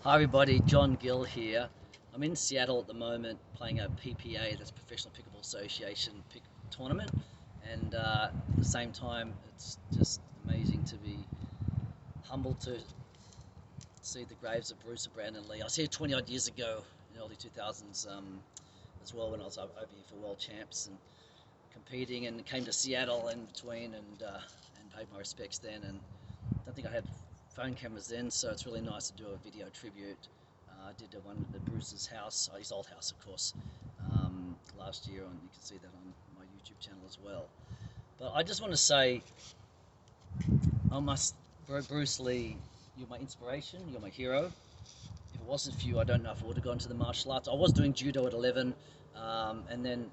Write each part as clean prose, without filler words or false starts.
Hi everybody, John Gill here. I'm in Seattle at the moment playing a PPA, that's Professional Pickleball Association tournament, and at the same time it's just amazing to be humbled to see the graves of Bruce and Brandon Lee. I was here 20 odd years ago in the early 2000s as well, when I was over here for World Champs and competing, and came to Seattle in between and paid my respects then. And I don't think I had phone cameras then, so it's really nice to do a video tribute. I did one at Bruce's house, his old house of course, last year, and you can see that on my YouTube channel as well. But I just want to say, Bruce Lee, you're my inspiration, you're my hero. If it wasn't for you, I don't know if I would have gone to the martial arts. I was doing judo at 11, and then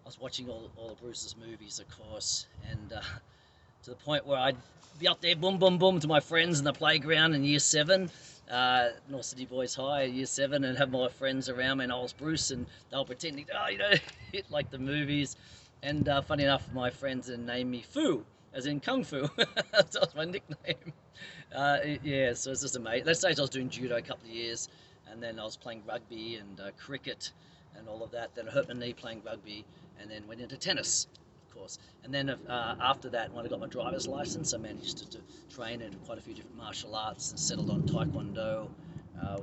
I was watching all of Bruce's movies, of course, and to the point where I'd be up there, boom, boom, boom, to my friends in the playground in year 7, North City Boys High, year 7, and have my friends around me, and I was Bruce, and they were pretending, hit like the movies. And funny enough, my friends then named me Fu, as in Kung Fu. That was my nickname. Yeah, so it's just amazing. That stage I was doing judo a couple of years, and then I was playing rugby and cricket and all of that. Then I hurt my knee playing rugby, and then went into tennis, of course. And then after that, when I got my driver's license, I managed to train in quite a few different martial arts and settled on Taekwondo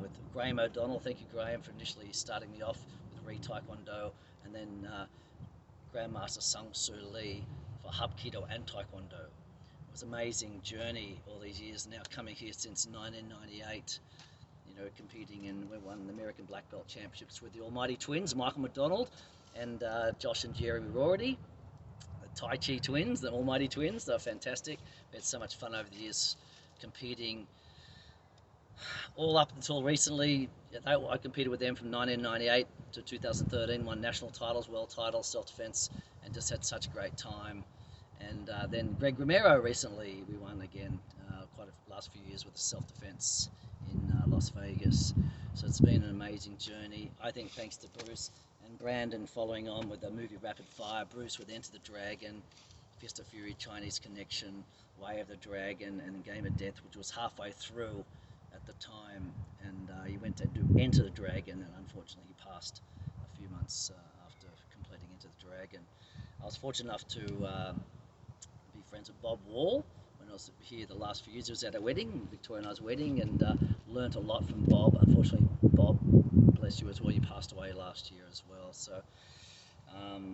with Graham O'Donnell. Thank you, Graham, for initially starting me off with Taekwondo, and then Grandmaster Sung Soo Lee for Hapkido and Taekwondo. It was an amazing journey all these years, now coming here since 1998, competing, and we won the American Black Belt Championships with the Almighty Twins, Michael McDonald and Josh and Jeremy Rorty, the Tai Chi Twins, the Almighty Twins. They're fantastic. We had so much fun over the years competing. All up until recently, I competed with them from 1998 to 2013, won national titles, world titles, self-defense, and just had such a great time. And then Greg Romero recently, we won again, quite a last few years with the self-defense in Las Vegas. So it's been an amazing journey. I think thanks to Bruce and Brandon following on with the movie Rapid Fire, Bruce with Enter the Dragon, Fist of Fury, Chinese Connection, Way of the Dragon, and Game of Death, which was halfway through at the time, and he went to do Enter the Dragon, and unfortunately he passed a few months after completing Enter the Dragon. I was fortunate enough to be friends with Bob Wall when I was here the last few years. It was at a wedding, Victoria and I's wedding, and learnt a lot from Bob. Unfortunately, Bob, bless you as well, he passed away last year as well, so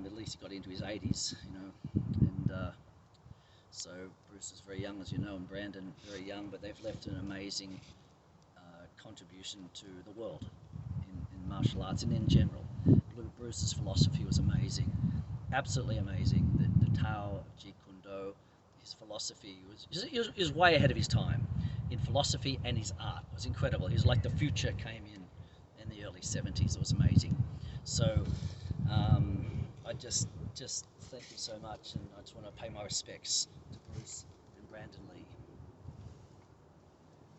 at least he got into his 80s, and so Bruce is very young, as you know, and Brandon very young, but they've left an amazing contribution to the world in martial arts and in general. Bruce's philosophy was amazing, absolutely amazing. The Tao of Jeet Kune Do, his philosophy was way ahead of his time in philosophy, and his art was incredible. He was like the future came in the early 70s. It was amazing. So I just thank you so much, and I just want to pay my respects to Bruce and Brandon Lee.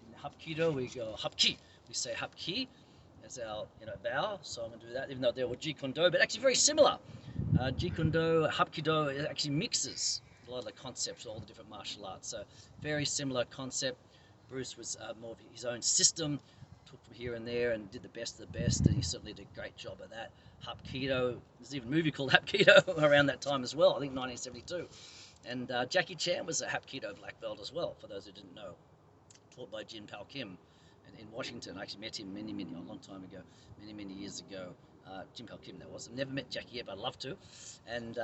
In Hapkido, we go Hapki. We say Hapki as our bow. So I'm going to do that, even though they were Jeet Kune Do, but actually very similar. Jeet Kune Do, Hapkido actually mixes a lot of the concepts, all the different martial arts. So very similar concept. Bruce was more of his own system, took from here and there and did the best of the best, and he certainly did a great job of that. Hapkido, there's even a movie called Hapkido around that time as well, I think 1972. And Jackie Chan was a Hapkido black belt as well, for those who didn't know, taught by Jin Pao Kim in Washington. I actually met him a long time ago, many years ago. Jin Pao Kim that was. I've never met Jackie yet, but I'd love to. And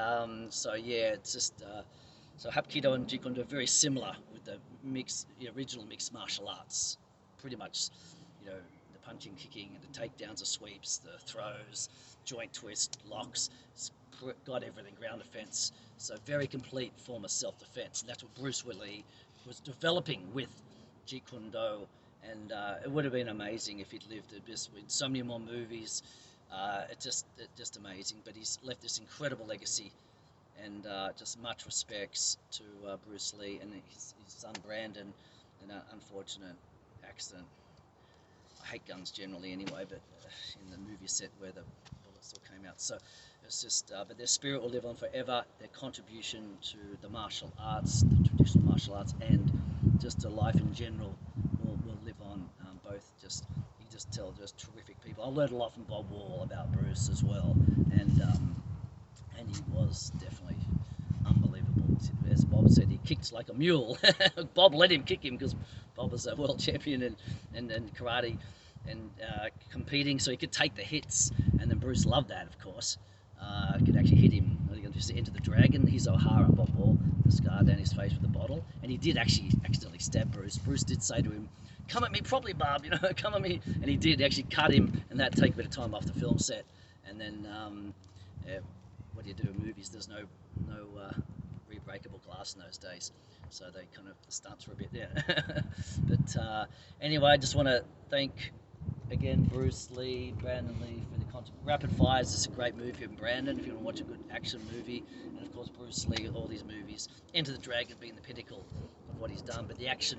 so yeah, it's just so Hapkido and Jeet Kune Do are very similar with the original mixed martial arts. Pretty much, the punching, kicking, and the takedowns, the sweeps, the throws, joint twist, locks. It's got everything, ground defense. So very complete form of self-defense, and that's what Bruce Lee was developing with Jeet Kune Do. And it would have been amazing if he'd lived with so many more movies. It's just amazing. But he's left this incredible legacy, and just much respects to Bruce Lee and his son Brandon in an unfortunate accident. I hate guns generally anyway, but in the movie set where the bullets still came out. So it's just, but their spirit will live on forever. Their contribution to the martial arts, the traditional martial arts, and just to life in general will live on. He just terrific people. I learned a lot from Bob Wall about Bruce as well, and he was definitely unbelievable. As Bob said, he kicked like a mule. Bob let him kick him because Bob was a world champion in karate and competing, so he could take the hits. And then Bruce loved that, of course. Could actually hit him. Just enter the dragon. He's O'Hara, Bob Wall, the scar down his face with the bottle, and he did actually accidentally stab Bruce. Bruce did say to him, "Come at me properly, Bob. Come at me." And he did actually cut him, and that take a bit of time off the film set. And then, yeah, what do you do in movies? There's no rebreakable glass in those days, so they kind of the stunts were a bit but anyway, I just want to thank again Bruce Lee, Brandon Lee for the content. Rapid Fire is just a great movie from Brandon if you want to watch a good action movie, and of course Bruce Lee, all these movies, Enter the Dragon being the pinnacle of what he's done, but the action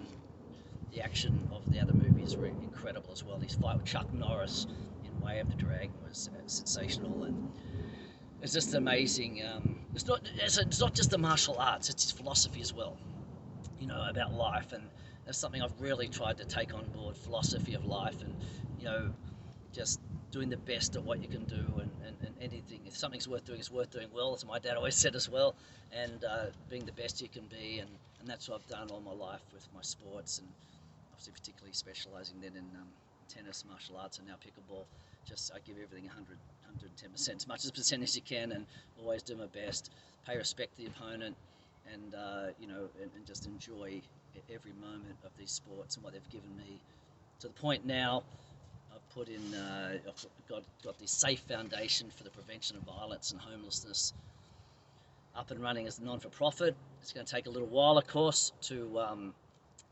of the other movies were incredible as well. His fight with Chuck Norris in Way of the Dragon was sensational, and it's just amazing. It's not just the martial arts; it's his philosophy as well. About life, and that's something I've really tried to take on board. Philosophy of life, and just doing the best at what you can do, and anything. If something's worth doing, it's worth doing well, as my dad always said as well. And being the best you can be, and that's what I've done all my life with my sports, and obviously particularly specialising then in tennis, martial arts, and now pickleball. Just I give everything 110%, as much as percentage you can, and always do my best. Pay respect to the opponent, and and just enjoy every moment of these sports and what they've given me. To the point now, I've put in, I've got this safe foundation for the prevention of violence and homelessness up and running as a non-for-profit. It's going to take a little while, of course, to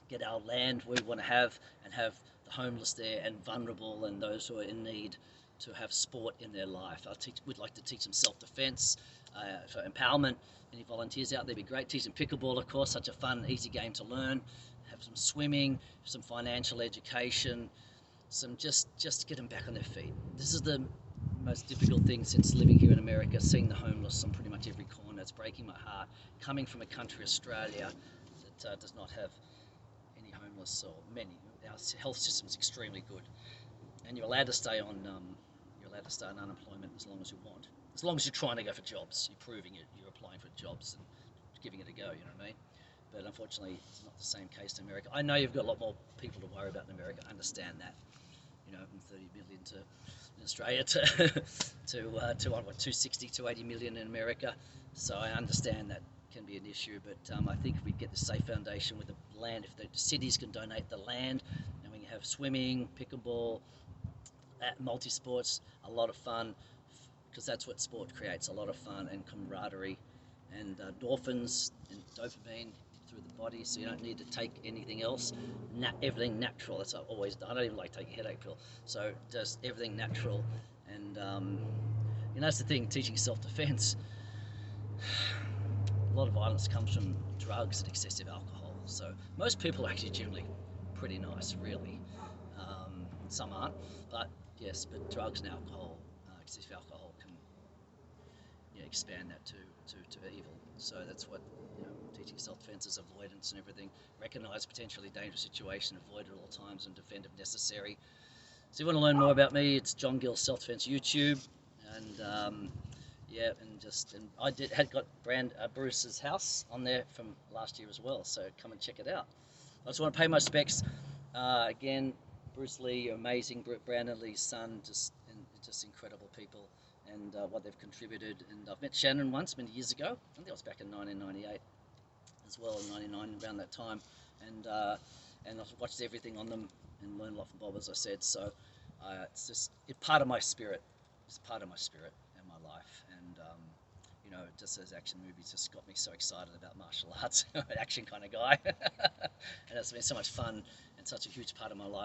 get our land where we want to have, and have the homeless there and vulnerable and those who are in need to have sport in their life. We'd like to teach them self-defense, for empowerment. Any volunteers out there, be great. Teach them pickleball, of course, such a fun, easy game to learn. Have some swimming, some financial education, some just get them back on their feet. This is the most difficult thing since living here in America, seeing the homeless on pretty much every corner. It's breaking my heart. Coming from a country, Australia, that does not have any homeless, or many. Our health system is extremely good, and you're allowed to stay on unemployment as long as you want. As long as you're trying to go for jobs, you're proving it, you're applying for jobs and giving it a go, you know what I mean? But unfortunately, it's not the same case in America. I know you've got a lot more people to worry about in America. I understand that. From 30 million in Australia to 260, 280 million in America. So I understand that can be an issue, but I think if we get the safe foundation with the land, if the cities can donate the land, and we can have swimming, pickleball, multi-sports, a lot of fun, because that's what sport creates, a lot of fun and camaraderie and endorphins and dopamine through the body, so you don't need to take anything else. Everything natural, that's what I've always done. I don't even like taking a headache pill, so just everything natural. And that's the thing, teaching self-defense. A lot of violence comes from drugs and excessive alcohol, so most people are actually generally pretty nice, really. Some aren't, but yes, but drugs and alcohol, excessive alcohol can expand that to evil. So that's what teaching self-defense is, avoidance and everything. Recognize potentially dangerous situation, avoid it at all times, and defend if necessary. So if you want to learn more about me, it's John Gill Self-Defense YouTube, and I had got Bruce's house on there from last year as well. So come and check it out. I just want to pay my respects again. Bruce Lee, amazing. Brandon Lee's son, just incredible people, and what they've contributed. And I've met Shannon once, many years ago. I think that was back in 1998 as well, in 99, around that time. And I've watched everything on them and learned a lot from Bob, as I said. So it's just part of my spirit. It's part of my spirit and my life. And just those action movies just got me so excited about martial arts. An action kind of guy. And it's been so much fun and such a huge part of my life.